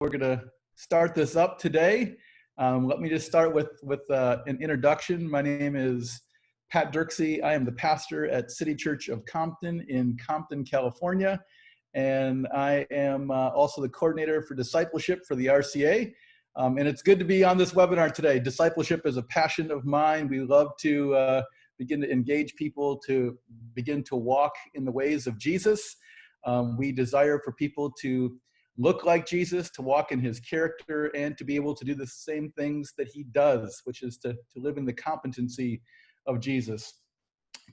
We're going to start this up today. Let me just start with an introduction. My name is Pat Dirksey. I am the pastor at City Church of Compton in Compton, California. And I am also the coordinator for discipleship for the RCA. And it's good to be on this webinar today. Discipleship is a passion of mine. We love to begin to engage people to begin to walk in the ways of Jesus. We desire for people to look like Jesus, to walk in his character, and to be able to do the same things that he does, which is to live in the competency of Jesus.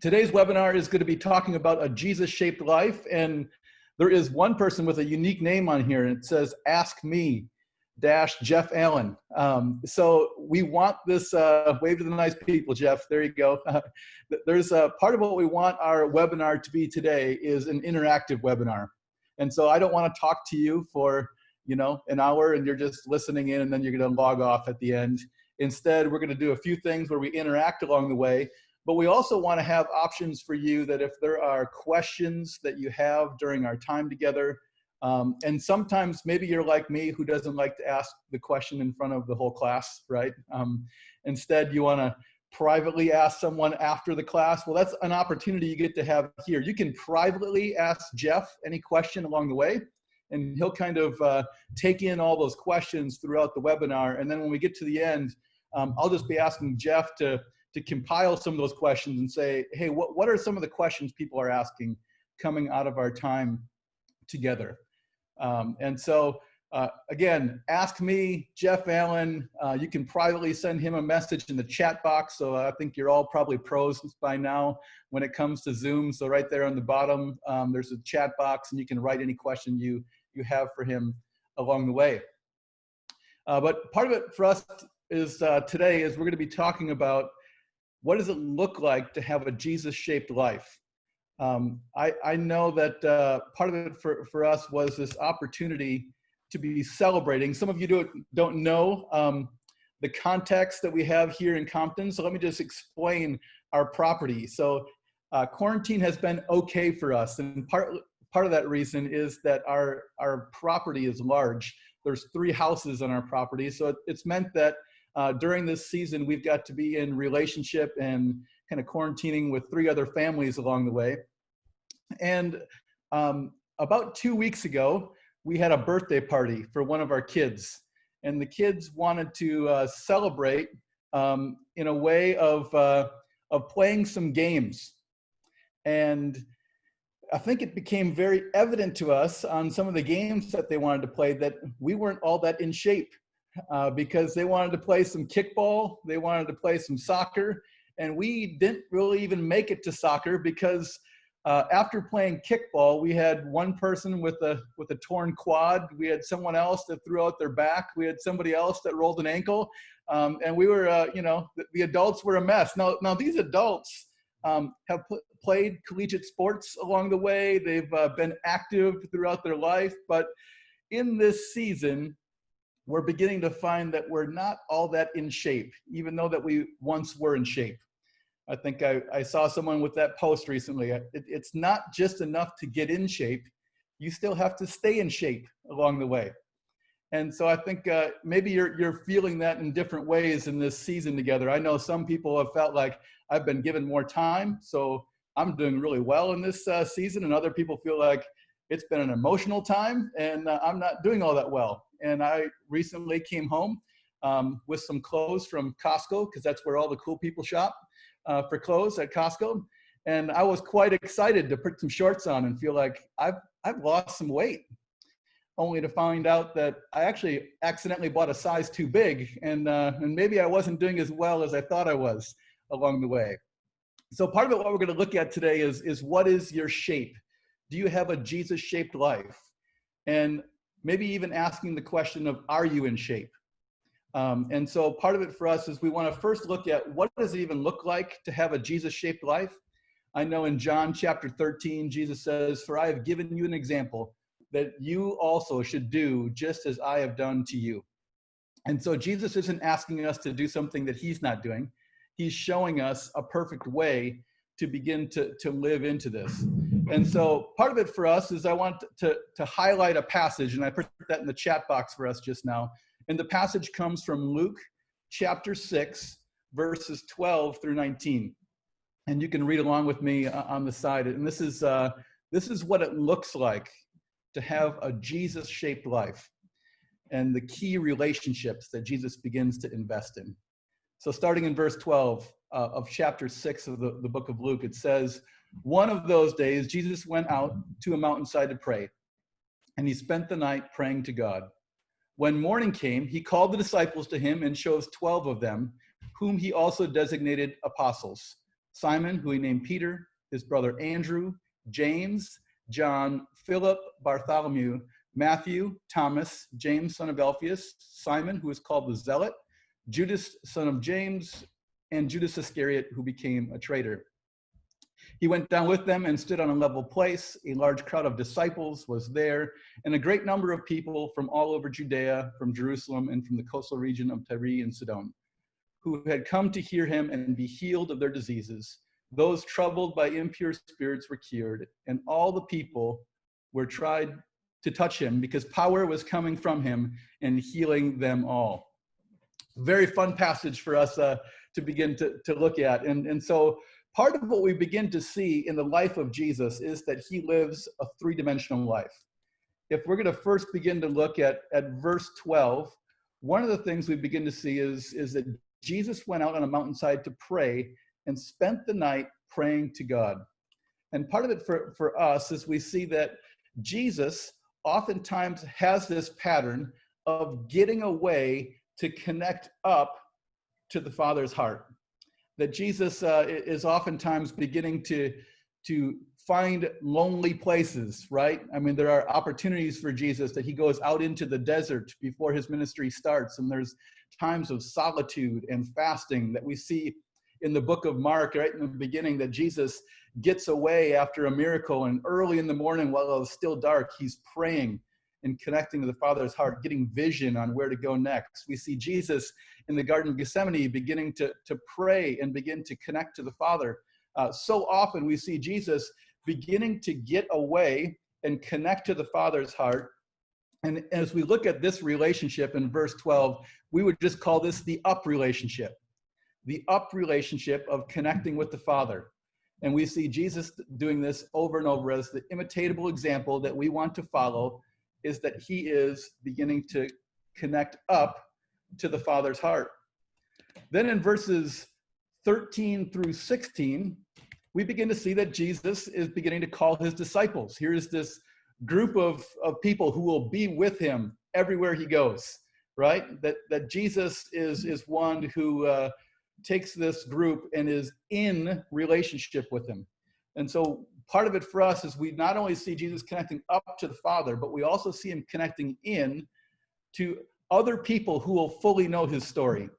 Today's webinar is going to be talking about a Jesus-shaped life, and there is one person with a unique name on here, and it says, Ask Me, Jeff Allen. So we want this, wave to the nice people, Jeff, there you go. There's a part of what we want our webinar to be today is an interactive webinar. And so I don't want to talk to you for, an hour and you're just listening in and then you're going to log off at the end. Instead, we're going to do a few things where we interact along the way, but we also want to have options for you that if there are questions that you have during our time together, and sometimes maybe you're like me who doesn't like to ask the question in front of the whole class, right? Instead, you want to privately ask someone after the class. Well, that's an opportunity you get to have here. You can privately ask Jeff any question along the way, and he'll kind of take in all those questions throughout the webinar. And then when we get to the end, I'll just be asking Jeff to compile some of those questions and say, hey, what are some of the questions people are asking coming out of our time together? And so, again, ask me, Jeff Allen. You can privately send him a message in the chat box. So I think you're all probably pros by now when it comes to Zoom. So right there on the bottom, there's a chat box, and you can write any question you have for him along the way. But part of it for us is today is we're going to be talking about what does it look like to have a Jesus-shaped life. I know that part of it for us was this opportunity to be celebrating. Some of you don't know the context that we have here in Compton, so let me just explain our property. So quarantine has been okay for us, and part of that reason is that our property is large. There's 3 houses on our property, so it's meant that during this season we've got to be in relationship and kind of quarantining with 3 other families along the way. And about 2 weeks ago, we had a birthday party for one of our kids, and the kids wanted to celebrate in a way of playing some games. And I think it became very evident to us on some of the games that they wanted to play that we weren't all that in shape because they wanted to play some kickball, they wanted to play some soccer, and we didn't really even make it to soccer because after playing kickball, we had one person with a torn quad. We had someone else that threw out their back. We had somebody else that rolled an ankle. And we were, the adults were a mess. Now these adults have played collegiate sports along the way. They've been active throughout their life. But in this season, we're beginning to find that we're not all that in shape, even though that we once were in shape. I think I saw someone with that post recently. It's not just enough to get in shape. You still have to stay in shape along the way. And so I think maybe you're feeling that in different ways in this season together. I know some people have felt like I've been given more time, so I'm doing really well in this season. And other people feel like it's been an emotional time and I'm not doing all that well. And I recently came home with some clothes from Costco, because that's where all the cool people shop. For clothes at Costco, and I was quite excited to put some shorts on and feel like I've lost some weight, only to find out that I actually accidentally bought a size too big, and maybe I wasn't doing as well as I thought I was along the way. So part of it, what we're going to look at today is what is your shape? Do you have a Jesus-shaped life? And maybe even asking the question of, are you in shape? And so part of it for us is we want to first look at what does it even look like to have a Jesus-shaped life. I know in John chapter 13, Jesus says, for I have given you an example that you also should do just as I have done to you. And so Jesus isn't asking us to do something that he's not doing. He's showing us a perfect way to begin to live into this. And so part of it for us is I want to highlight a passage, and I put that in the chat box for us just now. And the passage comes from Luke chapter 6, verses 12 through 19. And you can read along with me on the side. And this is what it looks like to have a Jesus-shaped life and the key relationships that Jesus begins to invest in. So starting in verse 12 of chapter 6 of the book of Luke, it says, "One of those days, Jesus went out to a mountainside to pray, and he spent the night praying to God. When morning came, he called the disciples to him and chose 12 of them, whom he also designated apostles: Simon, who he named Peter, his brother Andrew, James, John, Philip, Bartholomew, Matthew, Thomas, James, son of Alphaeus, Simon, who is called the Zealot, Judas, son of James, and Judas Iscariot, who became a traitor. He went down with them and stood on a level place. A large crowd of disciples was there, and a great number of people from all over Judea, from Jerusalem, and from the coastal region of Tyre and Sidon, who had come to hear him and be healed of their diseases. Those troubled by impure spirits were cured, and all the people were tried to touch him, because power was coming from him and healing them all." Very fun passage for us to begin to look at. And so part of what we begin to see in the life of Jesus is that he lives a three-dimensional life. If we're going to first begin to look at verse 12, one of the things we begin to see is that Jesus went out on a mountainside to pray and spent the night praying to God. And part of it for us is we see that Jesus oftentimes has this pattern of getting away to connect up to the Father's heart. That Jesus is oftentimes beginning to find lonely places, right? I mean, there are opportunities for Jesus that he goes out into the desert before his ministry starts, and there's times of solitude and fasting that we see in the book of Mark, right in the beginning, that Jesus gets away after a miracle, and early in the morning while it was still dark, he's praying and connecting to the Father's heart, getting vision on where to go next. We see Jesus in the Garden of Gethsemane beginning to pray and begin to connect to the Father. So often we see Jesus beginning to get away and connect to the Father's heart. And as we look at this relationship in verse 12, we would just call this the up relationship. The up relationship of connecting with the Father. And we see Jesus doing this over and over as the imitatable example that we want to follow, is that he is beginning to connect up to the Father's heart. Then in verses 13 through 16, we begin to see that Jesus is beginning to call his disciples. Here is this group of people who will be with him everywhere he goes, right? That Jesus is one who takes this group and is in relationship with him. And so part of it for us is we not only see Jesus connecting up to the Father, but we also see him connecting in to other people who will fully know his story.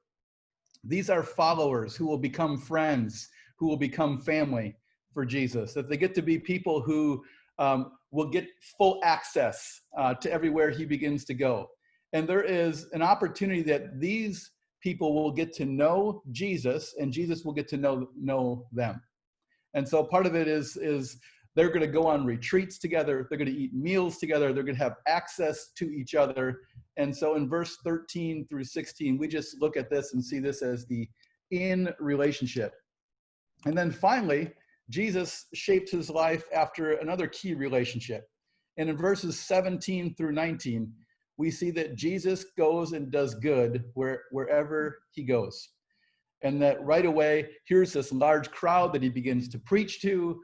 These are followers who will become friends, who will become family for Jesus, that they get to be people who will get full access to everywhere he begins to go. And there is an opportunity that these people will get to know Jesus, and Jesus will get to know them. And so part of it is they're going to go on retreats together, they're going to eat meals together, they're going to have access to each other. And so in verse 13 through 16, we just look at this and see this as the in relationship. And then finally, Jesus shaped his life after another key relationship. And in verses 17 through 19, we see that Jesus goes and does good wherever he goes. And that right away, here's this large crowd that he begins to preach to.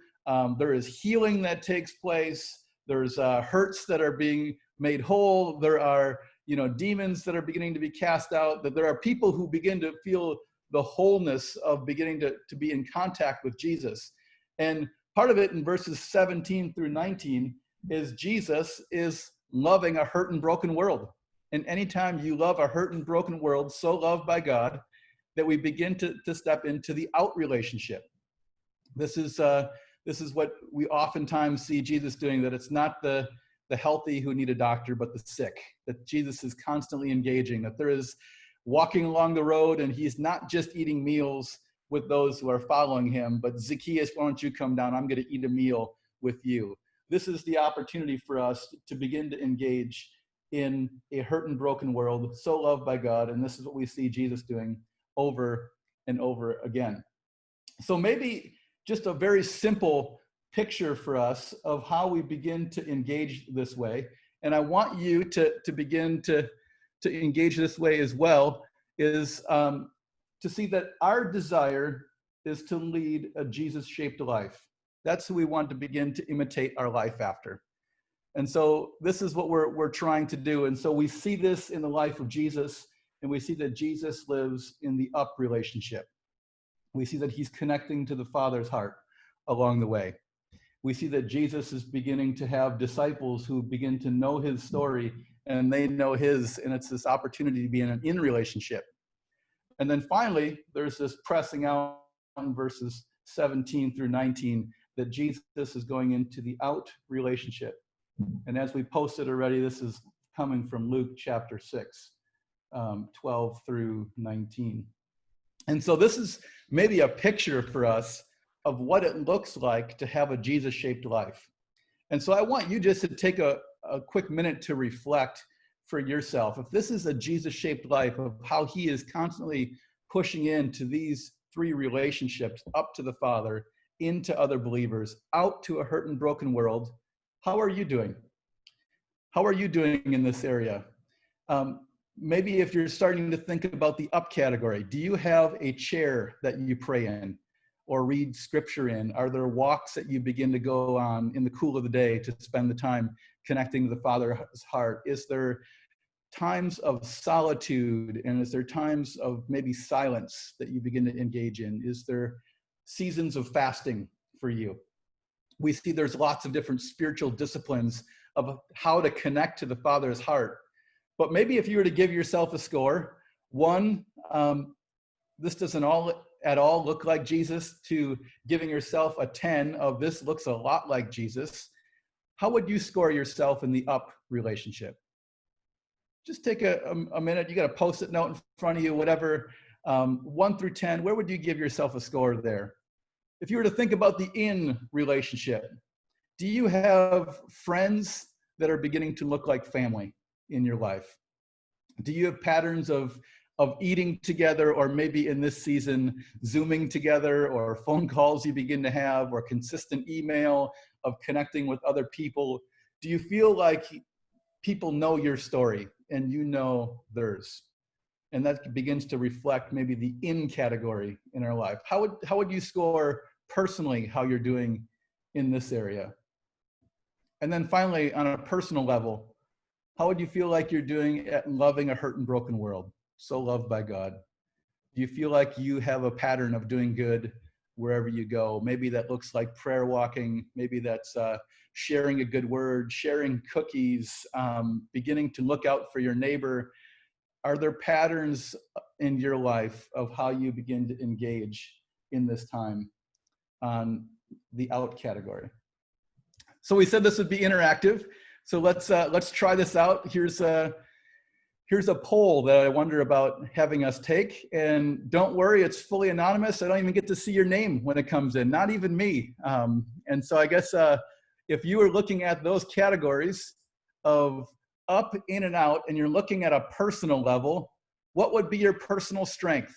There is healing that takes place. There's hurts that are being made whole. There are demons that are beginning to be cast out. That there are people who begin to feel the wholeness of beginning to be in contact with Jesus. And part of it in verses 17 through 19 is Jesus is loving a hurt and broken world. And anytime you love a hurt and broken world, so loved by God, that we begin to step into the out relationship. This is what we oftentimes see Jesus doing, that it's not the healthy who need a doctor, but the sick, that Jesus is constantly engaging, that there is walking along the road and he's not just eating meals with those who are following him, but Zacchaeus, why don't you come down? I'm going to eat a meal with you. This is the opportunity for us to begin to engage in a hurt and broken world, so loved by God. And this is what we see Jesus doing over and over again. So maybe just a very simple picture for us of how we begin to engage this way. And I want you to begin to engage this way as well, is to see that our desire is to lead a Jesus-shaped life. That's who we want to begin to imitate our life after. And so this is what we're trying to do. And so we see this in the life of Jesus, and we see that Jesus lives in the up relationship. We see that he's connecting to the Father's heart along the way. We see that Jesus is beginning to have disciples who begin to know his story, and they know his, and it's this opportunity to be in an in relationship. And then finally, there's this pressing out in verses 17 through 19 that Jesus is going into the out relationship. And as we posted already, this is coming from Luke chapter 6, 12 through 19. And so this is maybe a picture for us of what it looks like to have a Jesus-shaped life. And so I want you just to take a quick minute to reflect for yourself. If this is a Jesus-shaped life of how he is constantly pushing into these three relationships, up to the Father, into other believers, out to a hurt and broken world, how are you doing? How are you doing in this area? Maybe if you're starting to think about the up category, do you have a chair that you pray in or read scripture in? Are there walks that you begin to go on in the cool of the day to spend the time connecting to the Father's heart? Is there times of solitude, and is there times of maybe silence that you begin to engage in? Is there seasons of fasting for you? We see there's lots of different spiritual disciplines of how to connect to the Father's heart. But maybe if you were to give yourself a score, 1, this doesn't at all look like Jesus, to giving yourself a 10 of this looks a lot like Jesus, how would you score yourself in the up relationship? Just take a minute. You got a Post-it note in front of you, whatever, 1 through 10, where would you give yourself a score there? If you were to think about the in relationship, do you have friends that are beginning to look like family in your life? Do you have patterns of eating together, or maybe in this season, Zooming together, or phone calls you begin to have, or consistent email of connecting with other people? Do you feel like people know your story and you know theirs? And that begins to reflect maybe the in category in our life. How would you score personally how you're doing in this area? And then finally, on a personal level, how would you feel like you're doing at loving a hurt and broken world, so loved by God? Do you feel like you have a pattern of doing good wherever you go? Maybe that looks like prayer walking. Maybe that's sharing a good word, sharing cookies, beginning to look out for your neighbor. Are there patterns in your life of how you begin to engage in this time on the out category? So we said this would be interactive. So let's try this out. Here's a poll that I wonder about having us take. And don't worry, it's fully anonymous. I don't even get to see your name when it comes in, not even me. And so I guess if you were looking at those categories of up, in, and out, and you're looking at a personal level, what would be your personal strength?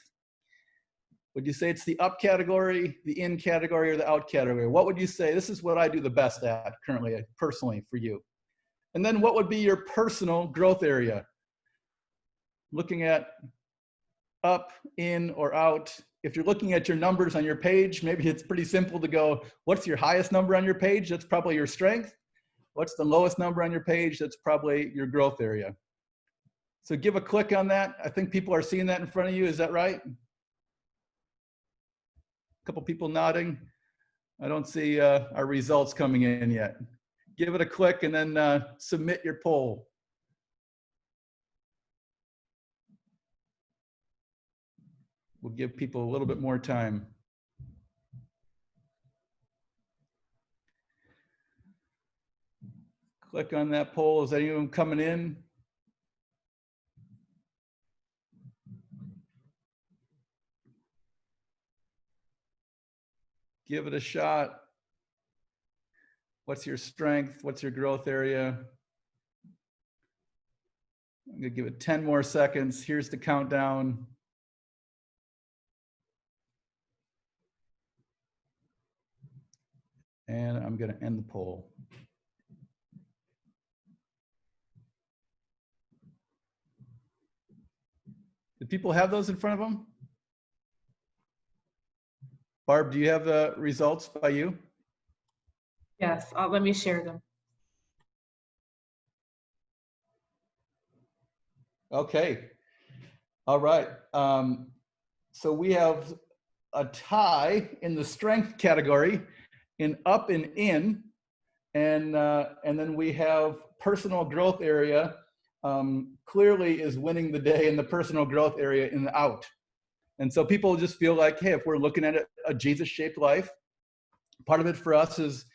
Would you say it's the up category, the in category, or the out category? What would you say? This is what I do the best at currently, personally, for you. And then what would be your personal growth area? Looking at up, in, or out. If you're looking at your numbers on your page, maybe it's pretty simple to go, what's your highest number on your page? That's probably your strength. What's the lowest number on your page? That's probably your growth area. So give a click on that. I think people are seeing that in front of you. Is that right? A couple people nodding. I don't see our results coming in yet. Give it a click and then submit your poll. We'll give people a little bit more time. Click on that poll. Is anyone coming in? Give it a shot. What's your strength? What's your growth area? I'm gonna give it 10 more seconds. Here's the countdown. And I'm gonna end the poll. Do people have those in front of them? Barb, do you have the results by you? Yes, let me share them. Okay. All right. So we have a tie in the strength category in up and in. And then we have personal growth area clearly is winning the day in the personal growth area in the out. And so people just feel like, hey, if we're looking at a Jesus-shaped life, part of it for us is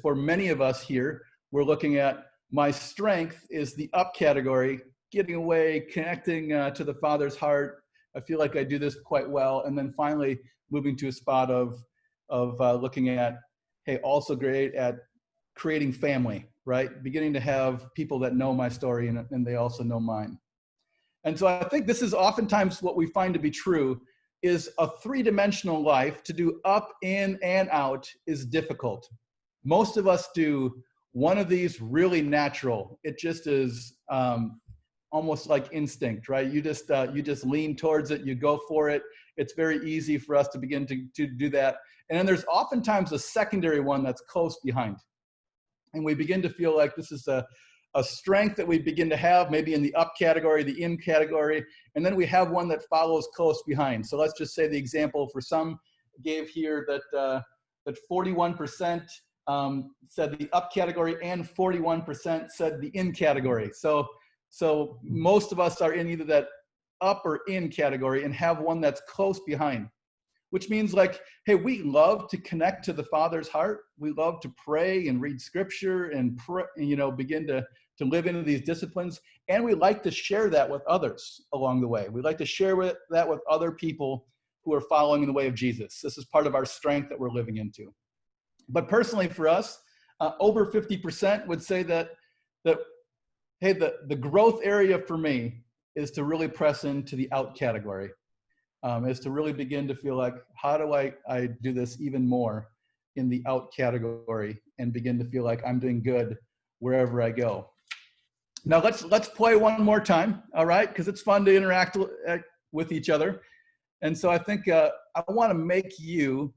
for many of us here, we're looking at my strength is the up category, getting away, connecting to the Father's heart. I feel like I do this quite well. And then finally moving to a spot of looking at, hey, also great at creating family, right? Beginning to have people that know my story and they also know mine. And so I think this is oftentimes what we find to be true is a three-dimensional life. To do up, in, and out is difficult. Most of us do one of these really natural. It just is almost like instinct, right? You just lean towards it, you go for it. It's very easy for us to begin to do that. And then there's oftentimes a secondary one that's close behind. And we begin to feel like this is a strength that we begin to have, maybe in the up category, the in category, and then we have one that follows close behind. So let's just say the example for some gave here that 41% said the up category and 41% said the in category. So most of us are in either that up or in category and have one that's close behind, which means like, hey, we love to connect to the Father's heart. We love to pray and read scripture and begin to live into these disciplines. And we like to share that with others along the way. We like to share that with other people who are following in the way of Jesus. This is part of our strength that we're living into. But personally for us, over 50% would say that hey, the growth area for me is to really press into the out category. Is to really begin to feel like, how do I do this even more in the out category and begin to feel like I'm doing good wherever I go. Now let's play one more time, all right? Because it's fun to interact with each other. And so I think I want to make you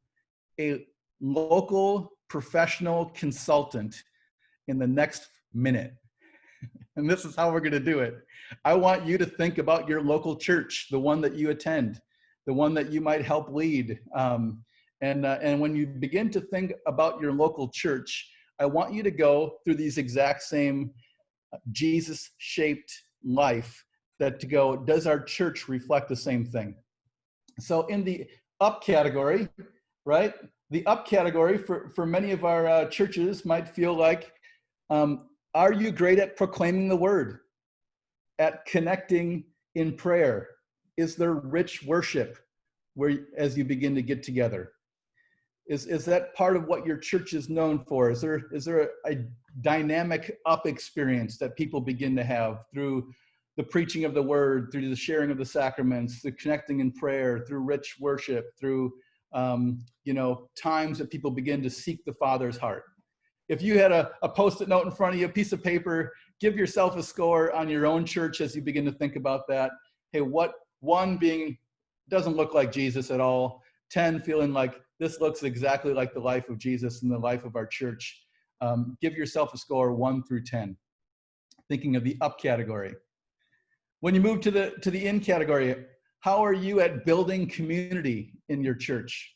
a local professional consultant in the next minute. And this is how we're going to do it. I want you to think about your local church, the one that you attend, the one that you might help lead. And when you begin to think about your local church, I want you to go through these exact same Jesus-shaped life to go, does our church reflect the same thing? So in the up category, right? The up category for many of our churches might feel like, are you great at proclaiming the word? At connecting in prayer? Is there rich worship as you begin to get together? Is that part of what your church is known for? Is there a dynamic up experience that people begin to have through the preaching of the word, through the sharing of the sacraments, the connecting in prayer, through rich worship, through times that people begin to seek the Father's heart? If you had a Post-it note in front of you, a piece of paper, give yourself a score on your own church as you begin to think about that. Hey, what one being doesn't look like Jesus at all, 10 feeling like this looks exactly like the life of Jesus and the life of our church. Give yourself a score 1 through 10, thinking of the up category. When you move to the in category, how are you at building community in your church?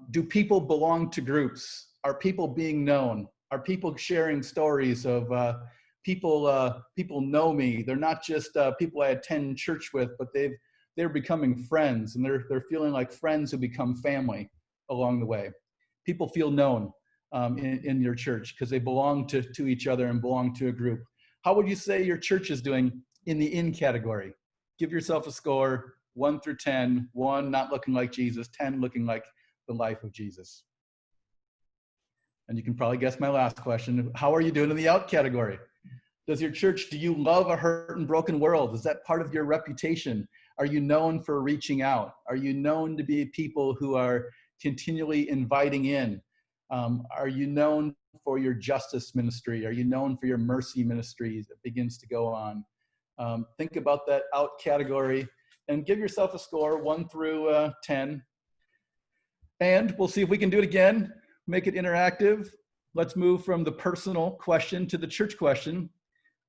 Do people belong to groups? Are people being known? Are people sharing stories of people know me? They're not just people I attend church with, but they're becoming friends, and they're feeling like friends who become family along the way. People feel known in your church because they belong to each other and belong to a group. How would you say your church is doing in the in category? Give yourself a score 1 through 10. 1 not looking like Jesus, 10 looking like the life of Jesus. And you can probably guess my last question. How are you doing in the out category? Does your church, do you love a hurt and broken world? Is that part of your reputation? Are you known for reaching out? Are you known to be people who are continually inviting in? Are you known for your justice ministry? Are you known for your mercy ministry that begins to go on? Think about that out category and give yourself a score 1 through 10. And we'll see if we can do it again, make it interactive. Let's move from the personal question to the church question.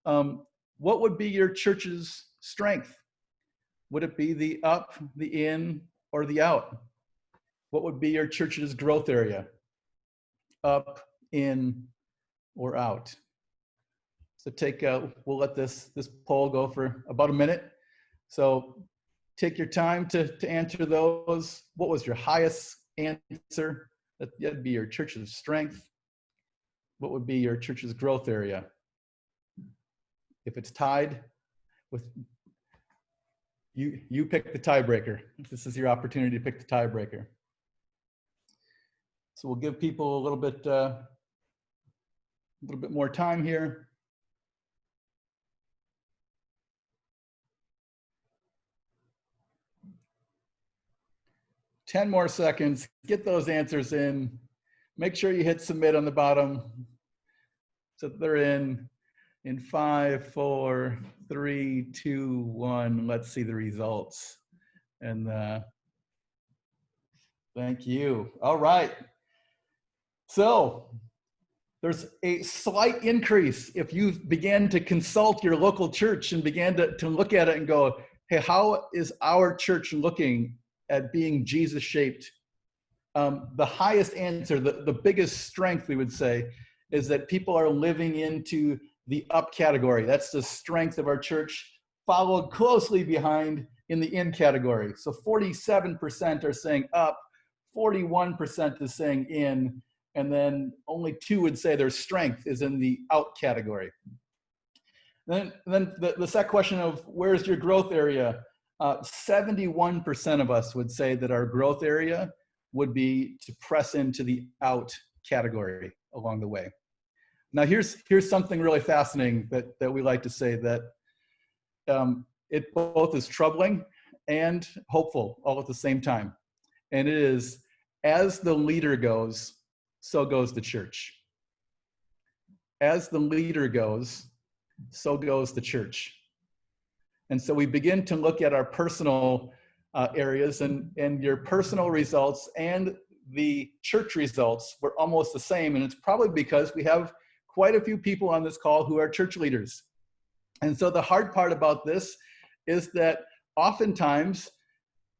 What would be your church's strength? Would it be the up, the in, or the out? What would be your church's growth area? Up, in, or out? So we'll let this poll go for about a minute. So take your time to answer those. What was your highest answer? That'd be your church's strength. What would be your church's growth area? If it's tied with, you pick the tiebreaker. This is your opportunity to pick the tiebreaker. So we'll give people a little bit more time here. Ten more seconds. Get those answers in. Make sure you hit submit on the bottom so that they're in 5, 4, 3, 2, 1. Let's see the results. And thank you. All right. So there's a slight increase if you began to consult your local church and began to look at it and go, hey, how is our church looking at being Jesus-shaped? The highest answer, the biggest strength we would say, is that people are living into the up category. That's the strength of our church, followed closely behind in the in category. So 47% are saying up, 41% is saying in, and then only 2 would say their strength is in the out category. Then the second question of where's your growth area? 71% of us would say that our growth area would be to press into the out category along the way. Now here's something really fascinating that we like to say, that it both is troubling and hopeful all at the same time. And it is, as the leader goes, so goes the church. As the leader goes, so goes the church. And so we begin to look at our personal areas, and your personal results and the church results were almost the same. And it's probably because we have quite a few people on this call who are church leaders. And so the hard part about this is that oftentimes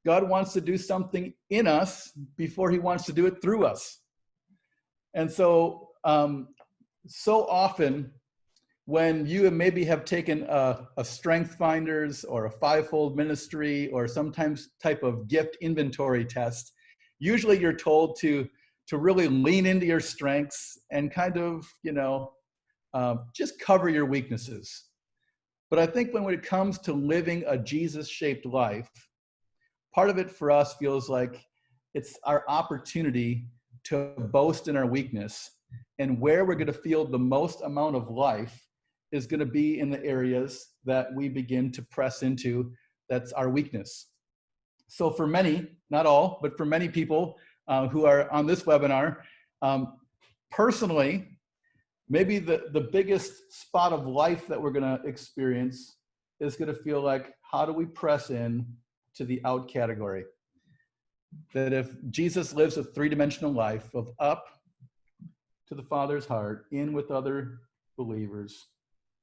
God wants to do something in us before he wants to do it through us. And so, so often when you maybe have taken a Strength Finders or a fivefold ministry or sometimes type of gift inventory test, usually you're told to really lean into your strengths and kind of, just cover your weaknesses. But I think when it comes to living a Jesus-shaped life, part of it for us feels like it's our opportunity to boast in our weakness, and where we're going to feel the most amount of life is going to be in the areas that we begin to press into. That's our weakness. So for many, not all, but for many people who are on this webinar, personally, maybe the biggest spot of life that we're going to experience is going to feel like, how do we press in to the out category? That if Jesus lives a three-dimensional life of up to the Father's heart, in with other believers,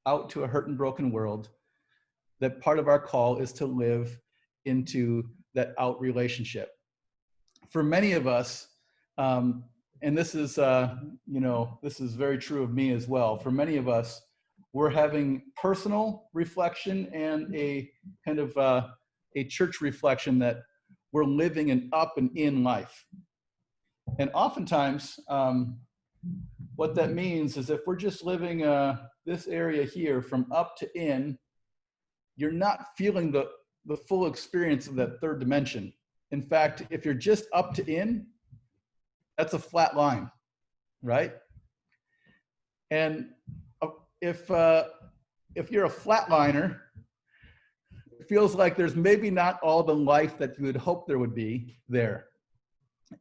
out to a hurt and broken world, that part of our call is to live into that out relationship. For many of us, and this is, this is very true of me as well. For many of us, we're having personal reflection and a kind of a church reflection that we're living an up and in life. And oftentimes, what that means is if we're just living this area here from up to in, you're not feeling the full experience of that third dimension. In fact, if you're just up to in, that's a flat line, right? And uh, if you're a flatliner, it feels like there's maybe not all the life that you would hope there would be there.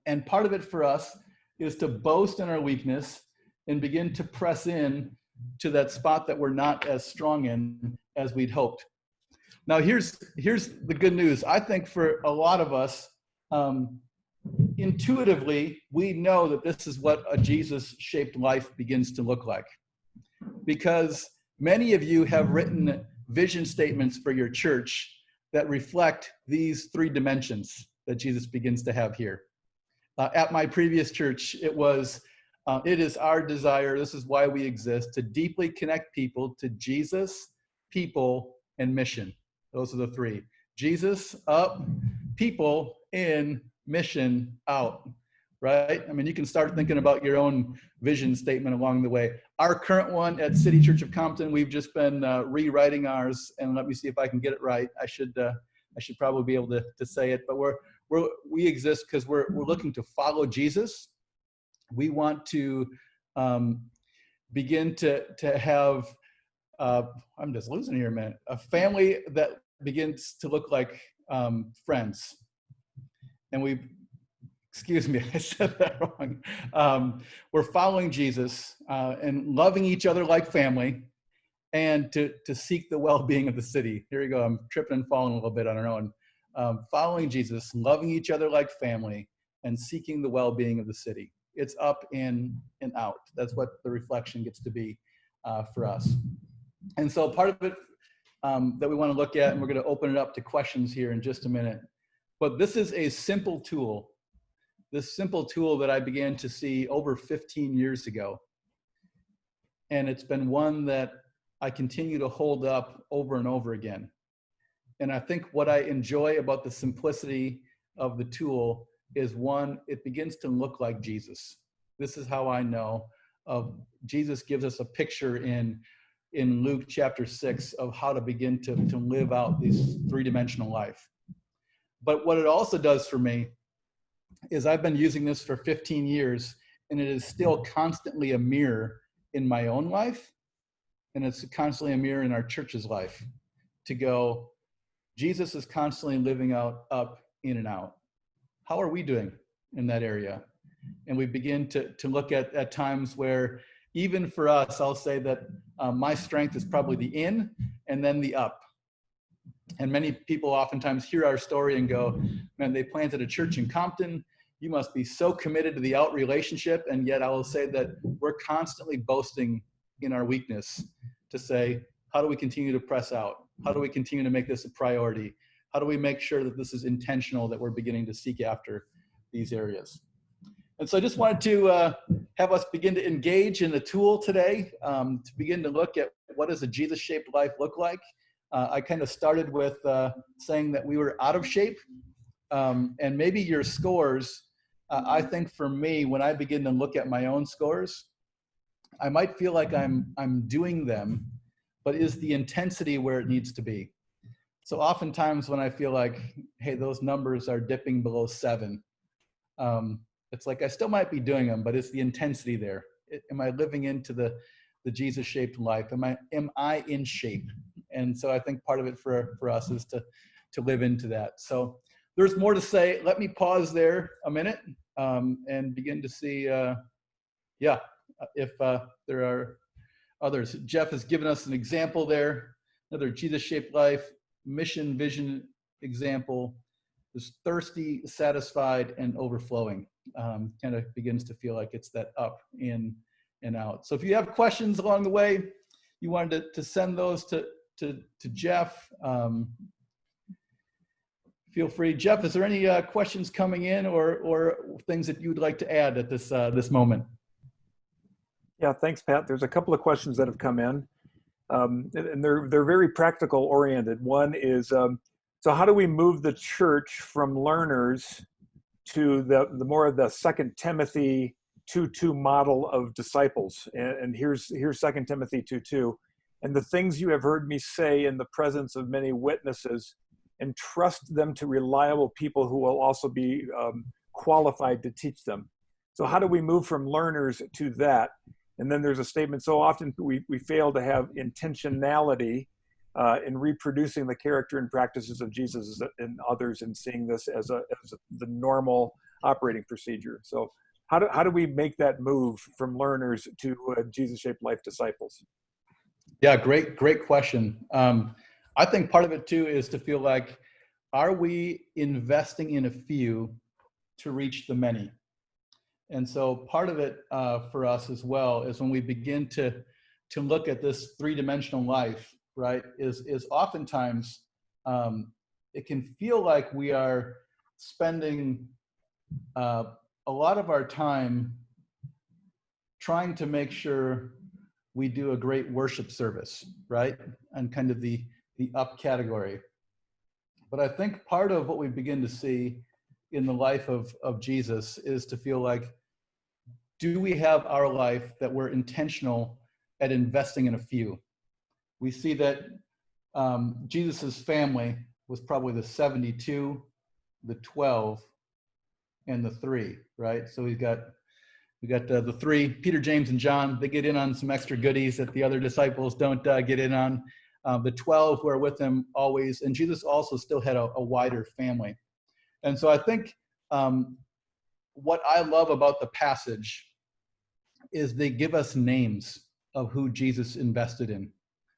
And part of it for us is to boast in our weakness and begin to press in to that spot that we're not as strong in as we'd hoped. Now, here's the good news. I think for a lot of us, intuitively, we know that this is what a Jesus-shaped life begins to look like. Because many of you have written vision statements for your church that reflect these three dimensions that Jesus begins to have here. At my previous church, it is our desire, this is why we exist, to deeply connect people to Jesus, people, and mission. Those are the three. Jesus, up, people, in, mission, out, right? I mean, you can start thinking about your own vision statement along the way. Our current one at City Church of Compton, we've just been rewriting ours, and let me see if I can get it right. I should probably be able to say it, but we exist because we're looking to follow Jesus. We want to begin to have, I'm just losing here a minute, a family that begins to look like friends. And excuse me, I said that wrong. We're following Jesus and loving each other like family, and to seek the well-being of the city. Here you go, I'm tripping and falling a little bit on our own. Following Jesus, loving each other like family, and seeking the well-being of the city. It's up, in, and out. That's what the reflection gets to be for us. And so part of it that we want to look at, and we're going to open it up to questions here in just a minute, but this is a simple tool. This simple tool that I began to see over 15 years ago. And it's been one that I continue to hold up over and over again. And I think what I enjoy about the simplicity of the tool is, one, it begins to look like Jesus. This is how I know of Jesus gives us a picture in Luke chapter 6 of how to begin to live out this three-dimensional life. But what it also does for me is I've been using this for 15 years, and it is still constantly a mirror in my own life, and it's constantly a mirror in our church's life, to go, Jesus is constantly living out, up, in, and out. How are we doing in that area? And we begin to look at times where, even for us, I'll say that my strength is probably the in and then the up. And many people oftentimes hear our story and go, man, they planted a church in Compton. You must be so committed to the out relationship. And yet I will say that we're constantly boasting in our weakness to say, how do we continue to press out? How do we continue to make this a priority? How do we make sure that this is intentional, that we're beginning to seek after these areas? And so I just wanted to have us begin to engage in the tool today, to begin to look at what does a Jesus-shaped life look like. I kind of started with saying that we were out of shape, and maybe your scores, I think for me, when I begin to look at my own scores, I might feel like I'm doing them, but is the intensity where it needs to be? So oftentimes when I feel like, hey, those numbers are dipping below 7, it's like I still might be doing them, but it's the intensity there. Am I living into the Jesus-shaped life? Am I in shape? And so I think part of it for us is to live into that. So there's more to say. Let me pause there a minute and begin to see, if there are others. Jeff has given us an example there, another Jesus-shaped life, mission, vision example. Is thirsty, satisfied, and overflowing. Kind of begins to feel like it's that up, in, and out. So if you have questions along the way, you wanted to send those to Jeff, feel free. Jeff, is there any questions coming in or things that you'd like to add at this moment? Yeah, thanks, Pat. There's a couple of questions that have come in, and they're very practical oriented. One is, so how do we move the church from learners to the more of the 2 Timothy 2:2 model of disciples? And here's 2 Timothy 2:2. And the things you have heard me say in the presence of many witnesses, entrust them to reliable people who will also be qualified to teach them. So how do we move from learners to that? And then there's a statement, so often we fail to have intentionality in reproducing the character and practices of Jesus and others, and seeing this as the normal operating procedure. So how do we make that move from learners to Jesus-shaped life disciples? Yeah, great question. I think part of it too is to feel like, are we investing in a few to reach the many? And so part of it for us as well is when we begin to look at this three-dimensional life, right, is oftentimes it can feel like we are spending a lot of our time trying to make sure we do a great worship service, right? And kind of the up category. But I think part of what we begin to see in the life of Jesus is to feel like, do we have our life that we're intentional at investing in a few? We see that Jesus's family was probably the 72, the 12, and the 3, right? So we got the 3, Peter, James, and John. They get in on some extra goodies that the other disciples don't get in on. The 12 who are with him always, and Jesus also still had a wider family. And so I think what I love about the passage is they give us names of who Jesus invested in.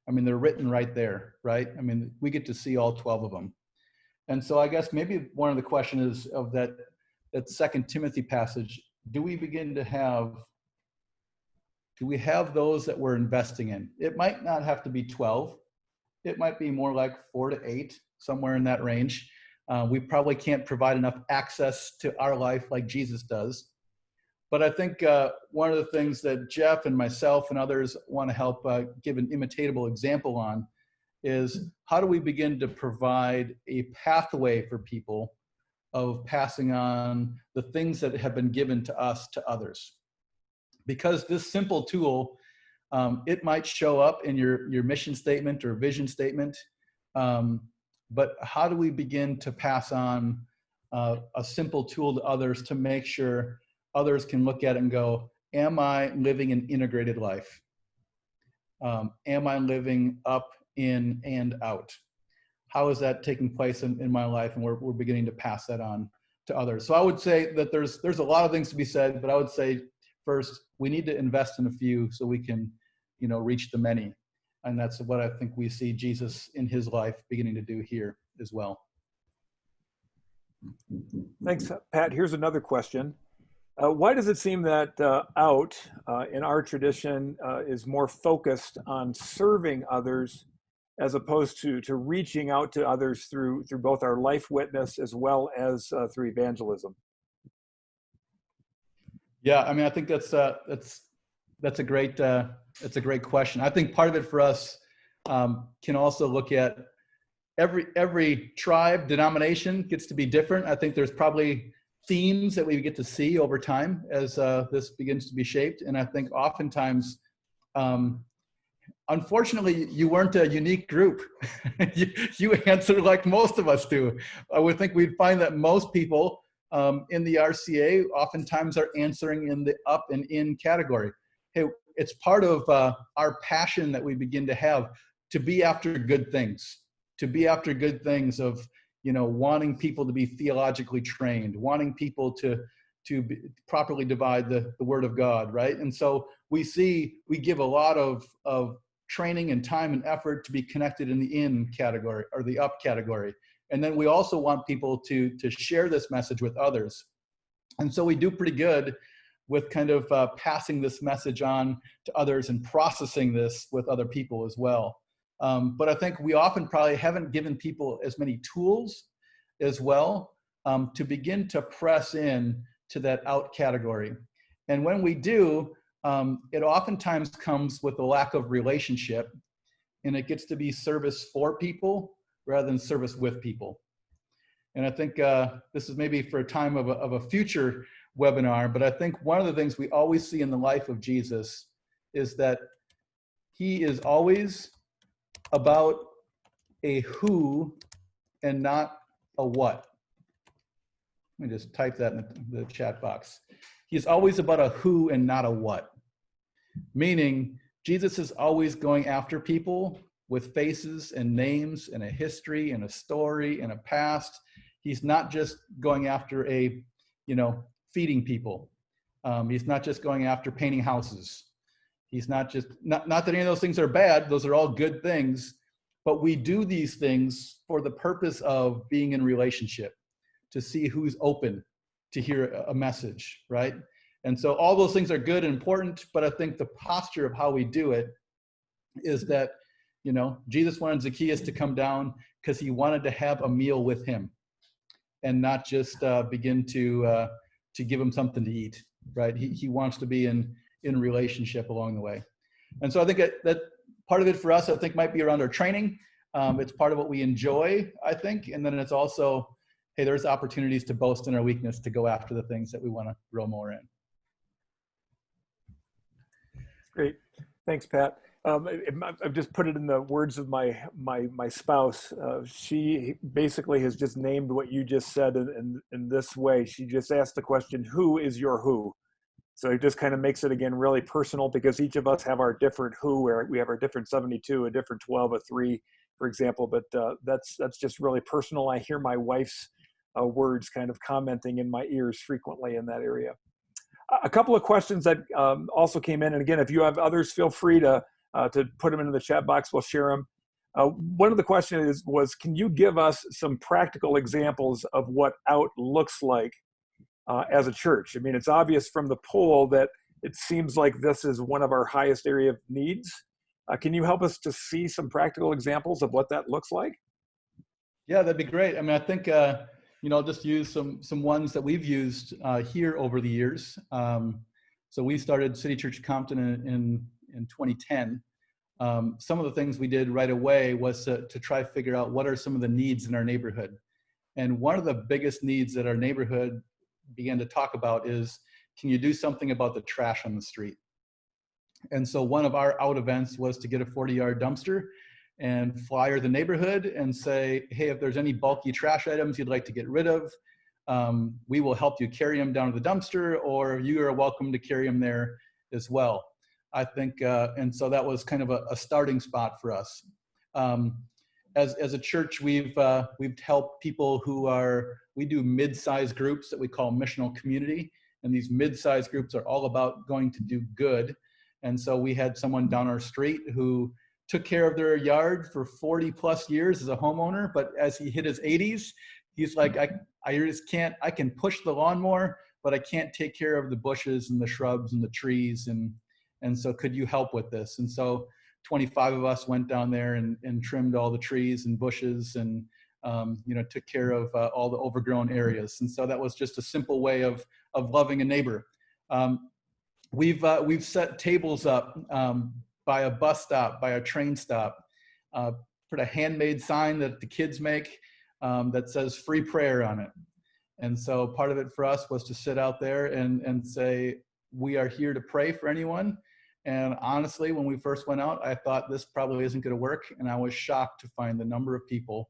I mean, they're written right there, right? I mean, we get to see all 12 of them. And so I guess maybe one of the questions is of that 2 Timothy passage, do we have those that we're investing in? It might not have to be 12. It might be more like 4 to 8, somewhere in that range. We probably can't provide enough access to our life like Jesus does. But I think one of the things that Jeff and myself and others want to help give an imitatable example on is, how do we begin to provide a pathway for people of passing on the things that have been given to us to others? Because this simple tool, it might show up in your mission statement or vision statement, but how do we begin to pass on a simple tool to others to make sure others can look at it and go, am I living an integrated life? Am I living up, in, and out? How is that taking place in my life? And we're beginning to pass that on to others. So I would say that there's a lot of things to be said, but I would say first, we need to invest in a few so we can, reach the many. And that's what I think we see Jesus in his life beginning to do here as well. Thanks, Pat. Here's another question. Why does it seem that out in our tradition is more focused on serving others as opposed to reaching out to others through both our life witness as well as through evangelism? Yeah, I mean, I think that's a great question. I think part of it for us can also look at every tribe, denomination gets to be different. I think there's probably themes that we get to see over time as this begins to be shaped. And I think oftentimes, unfortunately, you weren't a unique group. you answered like most of us do. I would think we'd find that most people in the RCA oftentimes are answering in the up and in category. Hey, it's part of our passion that we begin to have to be after good things, of wanting people to be theologically trained, wanting people to properly divide the word of God, right? And so we give a lot of training and time and effort to be connected in the in category or the up category. And then we also want people to share this message with others. And so we do pretty good with kind of passing this message on to others and processing this with other people as well. But I think we often probably haven't given people as many tools as well to begin to press in to that out category. And when we do, it oftentimes comes with a lack of relationship, and it gets to be service for people rather than service with people. And I think this is maybe for a time of a future webinar, but I think one of the things we always see in the life of Jesus is that he is always about a who and not a what. Let me just type that in the chat box. He's always about a who and not a what. meaning Jesus is always going after people with faces and names and a history and a story and a past. He's not just going after feeding people. He's not just going after painting houses. He's not just, not that any of those things are bad, those are all good things, but we do these things for the purpose of being in relationship, to see who's open to hear a message, right? And so all those things are good and important, but I think the posture of how we do it is that, Jesus wanted Zacchaeus to come down because he wanted to have a meal with him and not just begin to give him something to eat, right? He wants to be in relationship along the way. And so I think that part of it for us, I think, might be around our training. It's part of what we enjoy, I think. And then it's also, hey, there's opportunities to boast in our weakness, to go after the things that we want to grow more in. Great. Thanks, Pat. I've just put it in the words of my spouse. She basically has just named what you just said in this way. She just asked the question, who is your who? So it just kind of makes it, again, really personal, because each of us have our different who, where we have our different 72, a different 12, a 3, for example. But that's just really personal. I hear my wife's words kind of commenting in my ears frequently in that area. A couple of questions that also came in, and again, if you have others, feel free to put them into the chat box. We'll share them. One of the questions was, can you give us some practical examples of what out looks like as a church? I mean, it's obvious from the poll that it seems like this is one of our highest area of needs. Can you help us to see some practical examples of what that looks like? Yeah, that'd be great. I mean, I think, I'll just use some ones that we've used here over the years. So we started City Church of Compton in 2010. Some of the things we did right away was to try to figure out what are some of the needs in our neighborhood. And one of the biggest needs that our neighborhood began to talk about is, can you do something about the trash on the street? And so one of our out events was to get a 40-yard dumpster and flyer the neighborhood and say, hey, if there's any bulky trash items you'd like to get rid of, we will help you carry them down to the dumpster, or you are welcome to carry them there as well. I think, and so that was kind of a starting spot for us. As a church, we've helped people we do mid-sized groups that we call missional community. And these mid-sized groups are all about going to do good. And so we had someone down our street who took care of their yard for 40 plus years as a homeowner. But as he hit his 80s, he's like, I just can't, I can push the lawnmower, but I can't take care of the bushes and the shrubs and the trees. And so could you help with this? And so 25 of us went down there and trimmed all the trees and bushes and, took care of all the overgrown areas. And so that was just a simple way of loving a neighbor. We've set tables up by a bus stop, by a train stop, put a handmade sign that the kids make that says free prayer on it. And so part of it for us was to sit out there and say, we are here to pray for anyone. And honestly, when we first went out, I thought this probably isn't going to work. And I was shocked to find the number of people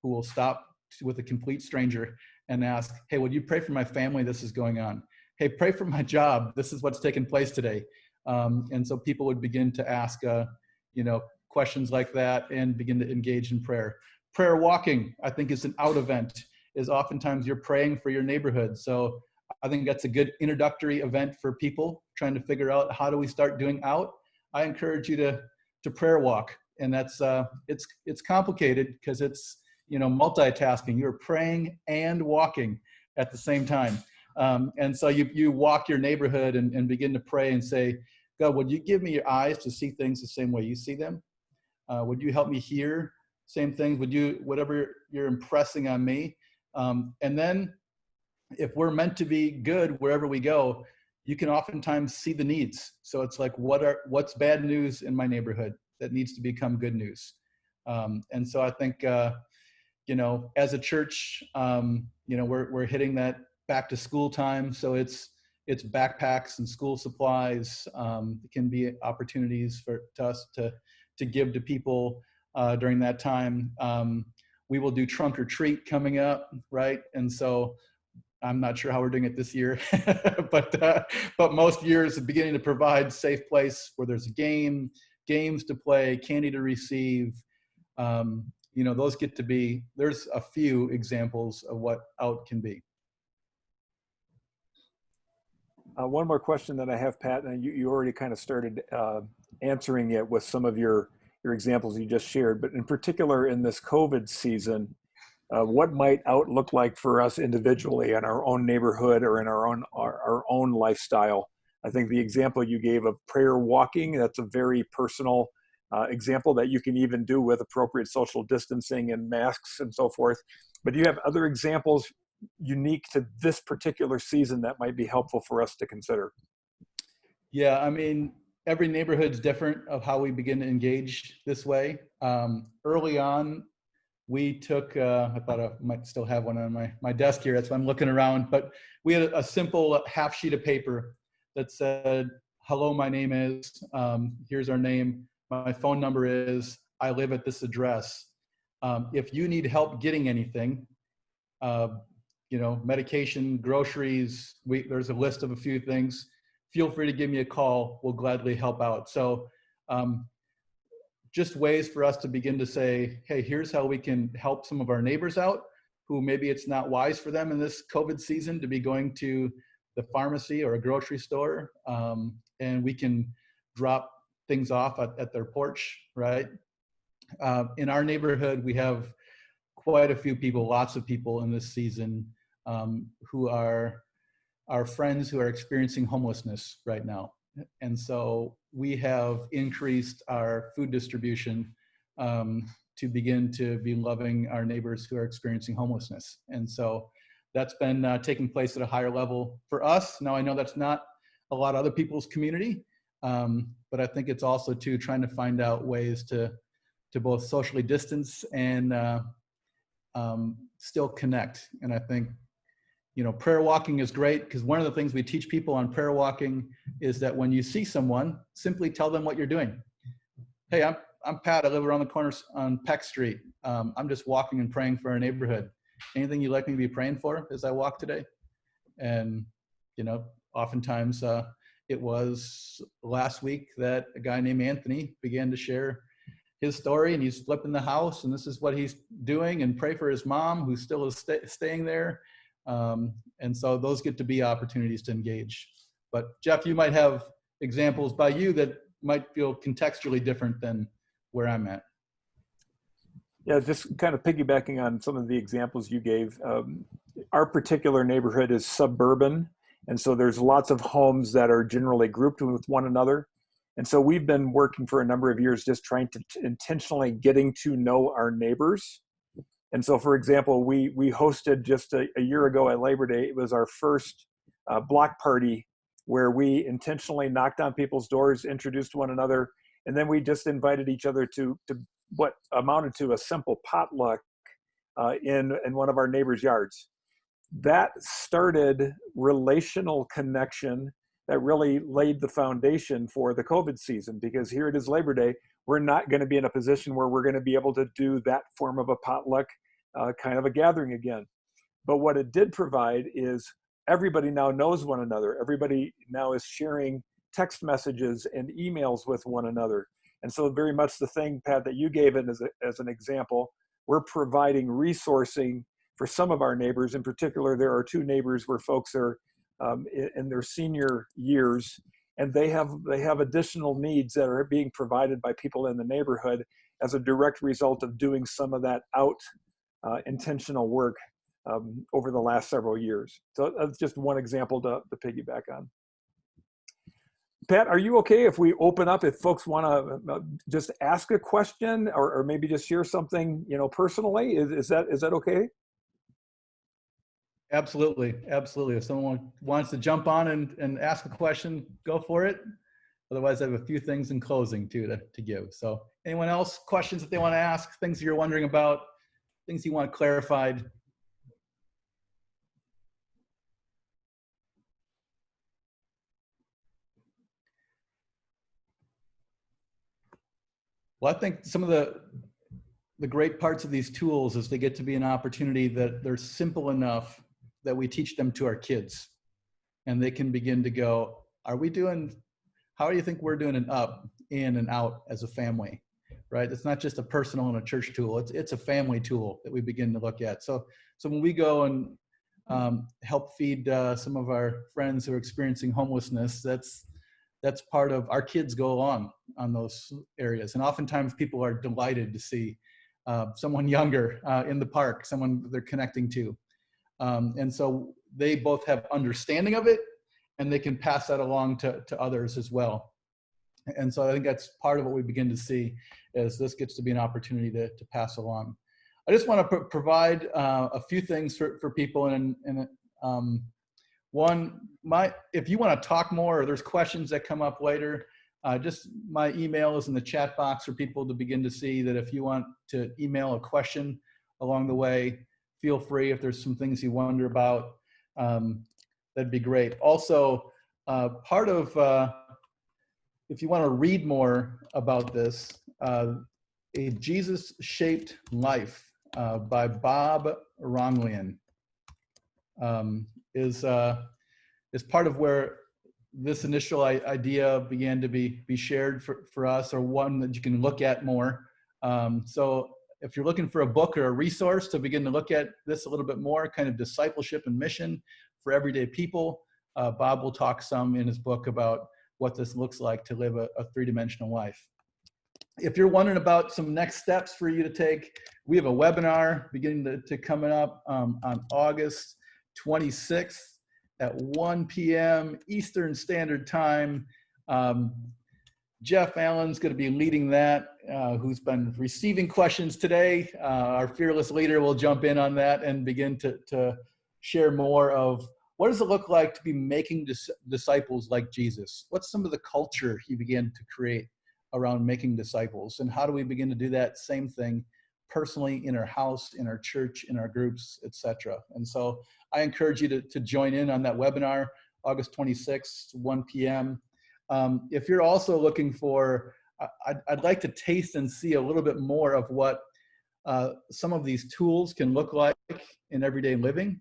who will stop with a complete stranger and ask, hey, would you pray for my family? This is going on. Hey, pray for my job. This is what's taking place today. And so people would begin to ask, questions like that and begin to engage in prayer. Prayer walking, I think, is an out event, is oftentimes you're praying for your neighborhood. So I think that's a good introductory event for people trying to figure out, how do we start doing out? I encourage you to prayer walk. And that's, it's complicated because it's, multitasking. You're praying and walking at the same time. And so you walk your neighborhood and begin to pray and say, God, would you give me your eyes to see things the same way you see them? Would you help me hear same things? Would you, whatever you're impressing on me? And then if we're meant to be good wherever we go, you can oftentimes see the needs. So it's like, what's bad news in my neighborhood that needs to become good news? And so I think, as a church, we're hitting that back to school time. So it's backpacks and school supplies. It can be opportunities for us to give to people during that time. We will do trunk or treat coming up, right? And so I'm not sure how we're doing it this year, but most years beginning to provide safe place where there's a games to play, candy to receive. Those get to be, there's a few examples of what out can be. One more question that I have, Pat, and you already kind of started answering it with some of your examples you just shared, but in particular in this COVID season, what might out look like for us individually in our own neighborhood or in our own lifestyle? I think the example you gave of prayer walking, that's a very personal example that you can even do with appropriate social distancing and masks and so forth. But do you have other examples unique to this particular season that might be helpful for us to consider? Yeah, I mean, every neighborhood's different of how we begin to engage this way. Early on, we took, I thought I might still have one on my desk here, that's why I'm looking around, but we had a simple half sheet of paper that said, hello, my name is, here's our name, my phone number is, I live at this address. If you need help getting anything, medication, groceries, there's a list of a few things, feel free to give me a call, we'll gladly help out. So just ways for us to begin to say, hey, here's how we can help some of our neighbors out who maybe it's not wise for them in this COVID season to be going to the pharmacy or a grocery store. And we can drop things off at their porch, right? In our neighborhood, we have quite a few people, lots of people in this season who are our friends who are experiencing homelessness right now. And so we have increased our food distribution to begin to be loving our neighbors who are experiencing homelessness. And so that's been taking place at a higher level for us. Now I know that's not a lot of other people's community, but I think it's also too trying to find out ways to both socially distance and still connect. And I think, prayer walking is great because one of the things we teach people on prayer walking is that when you see someone, simply tell them what you're doing. Hey, I'm Pat. I live around the corner on Peck Street. I'm just walking and praying for our neighborhood. Anything you'd like me to be praying for as I walk today? And, oftentimes it was last week that a guy named Anthony began to share his story, and he's flipping the house, and this is what he's doing, and pray for his mom who still is staying there. And so those get to be opportunities to engage. But Jeff, you might have examples by you that might feel contextually different than where I'm at. Yeah, just kind of piggybacking on some of the examples you gave. Our particular neighborhood is suburban, and so there's lots of homes that are generally grouped with one another. And so we've been working for a number of years just trying to intentionally getting to know our neighbors. And so, for example, we hosted just a year ago at Labor Day, it was our first block party where we intentionally knocked on people's doors, introduced one another, and then we just invited each other to what amounted to a simple potluck in one of our neighbors' yards. That started relational connection that really laid the foundation for the COVID season, because here it is Labor Day, we're not going to be in a position where we're going to be able to do that form of a potluck kind of a gathering again. But what it did provide is everybody now knows one another. Everybody now is sharing text messages and emails with one another. And so very much the thing, Pat, that you gave it as an example, we're providing resourcing for some of our neighbors. In particular, there are two neighbors where folks are in their senior years, and they have additional needs that are being provided by people in the neighborhood as a direct result of doing some of that intentional work over the last several years. So that's just one example to piggyback on. Pat, are you okay if we open up, if folks want to just ask a question or maybe just share something, personally? Is that okay? Absolutely. Absolutely. If someone wants to jump on and ask a question, go for it. Otherwise, I have a few things in closing too to give. So anyone else, questions that they want to ask, things you're wondering about, things you want clarified? Well, I think some of the great parts of these tools is they get to be an opportunity that they're simple enough that we teach them to our kids, and they can begin to go, how do you think we're doing an up, in and out as a family, right? It's not just a personal and a church tool. It's a family tool that we begin to look at. So when we go and help feed some of our friends who are experiencing homelessness, that's part of our kids go along on those areas. And oftentimes people are delighted to see someone younger in the park, someone they're connecting to. And so they both have understanding of it, and they can pass that along to others as well. And so I think that's part of what we begin to see as this gets to be an opportunity to pass along. I just want to provide a few things for people. And if you want to talk more or there's questions that come up later, just my email is in the chat box for people to begin to see that. If you want to email a question along the way, feel free. If there's some things you wonder about, that'd be great. Also, part of, if you want to read more about this, A Jesus-Shaped Life by Bob Ronglian is part of where this initial idea began to be shared for us, or one that you can look at more. So if you're looking for a book or a resource to begin to look at this a little bit more, kind of discipleship and mission for everyday people, Bob will talk some in his book about what this looks like to live a three-dimensional life. If you're wondering about some next steps for you to take, we have a webinar beginning to coming up on August 26th at 1 p.m. Eastern Standard Time. Jeff Allen's going to be leading that, who's been receiving questions today. Our fearless leader will jump in on that and begin to share more of what does it look like to be making disciples like Jesus? What's some of the culture he began to create around making disciples? And how do we begin to do that same thing personally in our house, in our church, in our groups, etc.? And so I encourage you to join in on that webinar, August 26th, 1 p.m. If you're also looking for, I'd like to taste and see a little bit more of what some of these tools can look like in everyday living.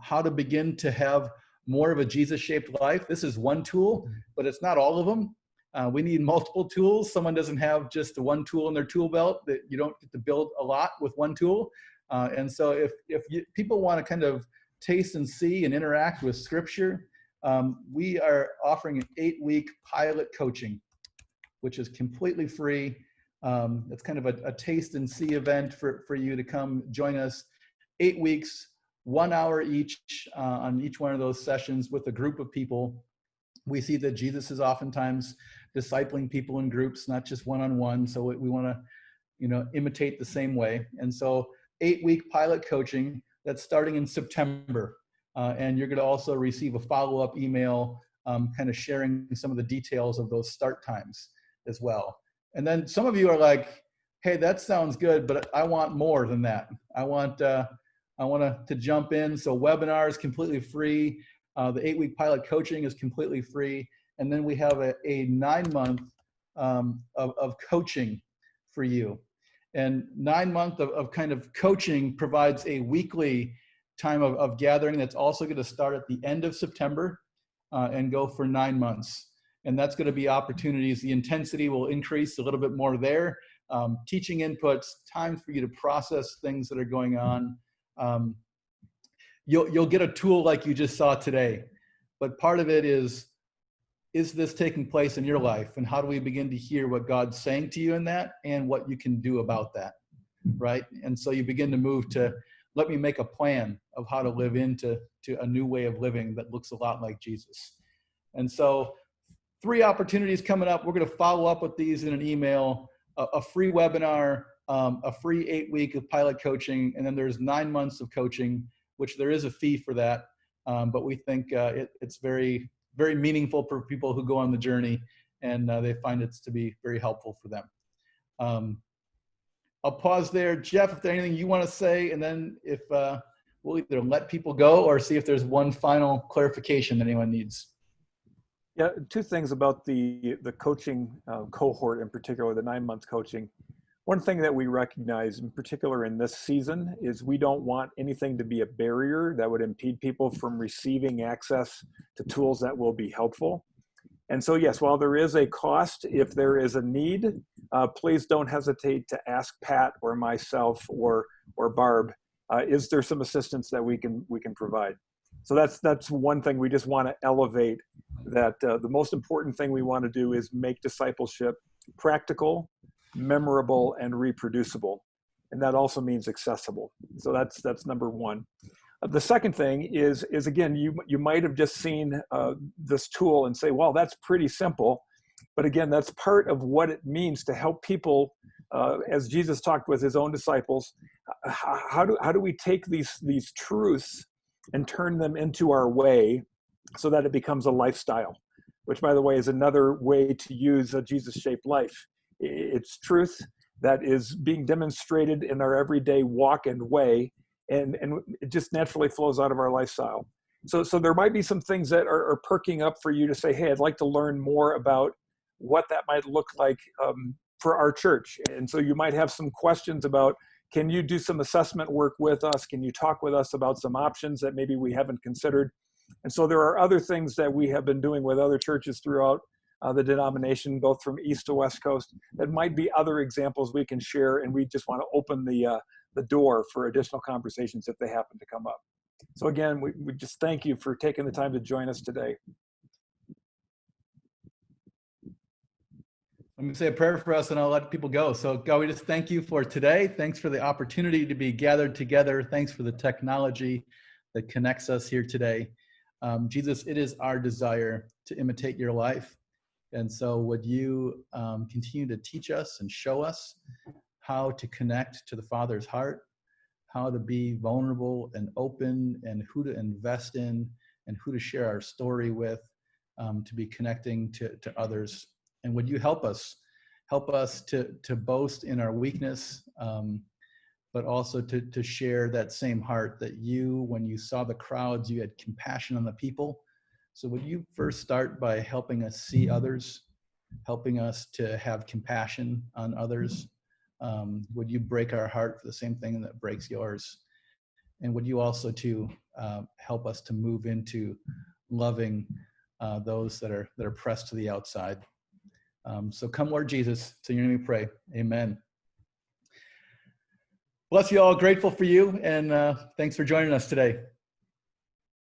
How to begin to have more of a Jesus-shaped life. This is one tool, but it's not all of them. We need multiple tools. Someone doesn't have just the one tool in their tool belt. That you don't get to build a lot with one tool. And so if people want to kind of taste and see and interact with Scripture, we are offering an 8-week pilot coaching, which is completely free. It's kind of a taste and see event for you to come join us. 8 weeks, 1 hour each on each one of those sessions with a group of people. We see that Jesus is oftentimes discipling people in groups, not just one-on-one. So we want to, imitate the same way. And so 8-week pilot coaching that's starting in September. And you're going to also receive a follow-up email kind of sharing some of the details of those start times as well. And then some of you are like, hey, that sounds good, but I want more than that. I want to jump in. So webinar is completely free. The 8-week pilot coaching is completely free. And then we have a 9-month of coaching for you. And 9 months of kind of coaching provides a weekly time of gathering that's also going to start at the end of September and go for 9 months. And that's going to be opportunities. The intensity will increase a little bit more there. Teaching inputs, time for you to process things that are going on. You'll get a tool like you just saw today, but part of it is this taking place in your life, and how do we begin to hear what God's saying to you in that and what you can do about that, right? And so you begin to move to, let me make a plan of how to live into a new way of living that looks a lot like Jesus. And so 3 opportunities coming up. We're going to follow up with these in an email, a free webinar, a free 8-week of pilot coaching, and then there's 9 months of coaching, which there is a fee for that. But we think it's very, very meaningful for people who go on the journey, and they find it to be very helpful for them. I'll pause there. Jeff, if there's anything you want to say, and then if we'll either let people go or see if there's one final clarification that anyone needs. Yeah, 2 things about the coaching cohort in particular, the 9-month coaching. one thing that we recognize, in particular in this season, is we don't want anything to be a barrier that would impede people from receiving access to tools that will be helpful. And so, yes, while there is a cost, if there is a need, please don't hesitate to ask Pat or myself or Barb, is there some assistance that we can provide? So that's one thing we just want to elevate, that the most important thing we want to do is make discipleship practical, memorable, and reproducible. And that also means accessible. So that's number one. The second thing is again, you might have just seen this tool and say, well, that's pretty simple. But again, that's part of what it means to help people, as Jesus talked with his own disciples. How do we take these truths and turn them into our way so that it becomes a lifestyle, which, by the way, is another way to use a Jesus-shaped life. It's truth that is being demonstrated in our everyday walk and way, and it just naturally flows out of our lifestyle. So there might be some things that are perking up for you to say, hey, I'd like to learn more about what that might look like for our church. And so you might have some questions about, can you do some assessment work with us? Can you talk with us about some options that maybe we haven't considered? And so there are other things that we have been doing with other churches throughout the denomination, both from East to West Coast, that might be other examples we can share, and we just want to open the door for additional conversations if they happen to come up. So again, we just thank you for taking the time to join us today. Let me say a prayer for us and I'll let people go. So God, we just thank you for today. Thanks for the opportunity to be gathered together. Thanks for the technology that connects us here today. Jesus, it is our desire to imitate your life. And so would you continue to teach us and show us how to connect to the Father's heart, how to be vulnerable and open, and who to invest in and who to share our story with, to be connecting to others. And would you help us to boast in our weakness, but also to share that same heart that you, when you saw the crowds, you had compassion on the people. So would you first start by helping us see others, helping us to have compassion on others? Would you break our heart for the same thing that breaks yours? And would you also to help us to move into loving those that are pressed to the outside? So come, Lord Jesus. So in your name we pray. Amen. Bless you all. Grateful for you, and thanks for joining us today.